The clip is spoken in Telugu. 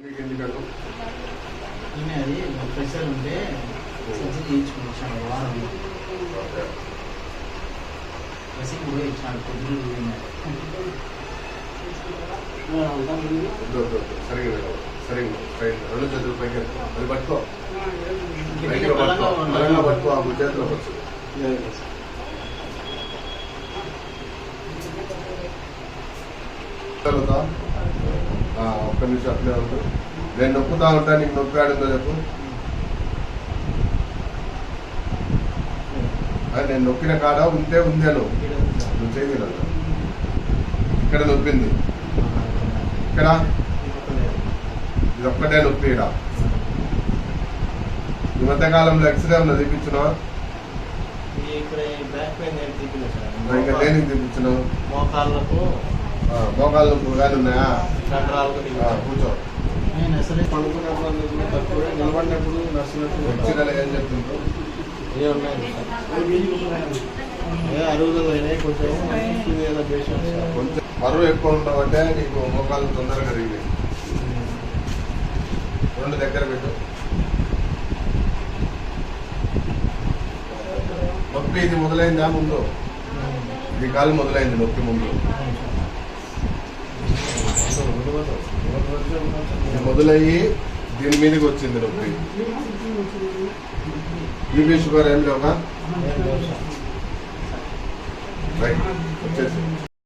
అది ప్రెషర్ ఉంటే సర్జరీ చేయించుకుని వారంలో డ్రెస్సింగ్ కూడా ఇచ్చాడు పొద్దున సరిగ్గా రెండు చేతులు పైకి అది పట్టుకో పట్టుకో ఆ చేతిలో వచ్చు ఒక్క నిమిషం అట్లే ఉంటుంది. నేను నొప్పుతా ఉంటా, నీకు నొప్పి ఆడిందో చెప్పు. నేను నొక్కిన కాడ ఉంటే ఉందేను నువ్వు చేయగలవు. ఇక్కడ నొప్పింది, ఇక్కడ ఇది ఒక్కటే నొప్పి. ఇక్కడ ఈ మధ్యకాలంలో ఎక్స్రే ఉన్నా తీపించినావా? ఇంకా దేనికి తీపించినావు? మోకాళ్ళ నొప్పులు కానీ ఉన్నాయా? కూర్చో. నిలబడినప్పుడు ఎక్స్రేలో ఏం చెప్తుంటావు? కొంచెం బరువు ఎక్కువ ఉండవంటే నీకు మోకాళ్ళు తొందరగా రిగినాయి. రెండు దగ్గర పెట్టు. నొప్పి ఇది మొదలైందా? ముందు ఈ కాలు మొదలైంది నొప్పి ముందు. మొదలయ్యి దీని మీదకి వచ్చింది నొప్పి. బీపీ షుగర్ ఏం లేవా? రైట్ వచ్చేసి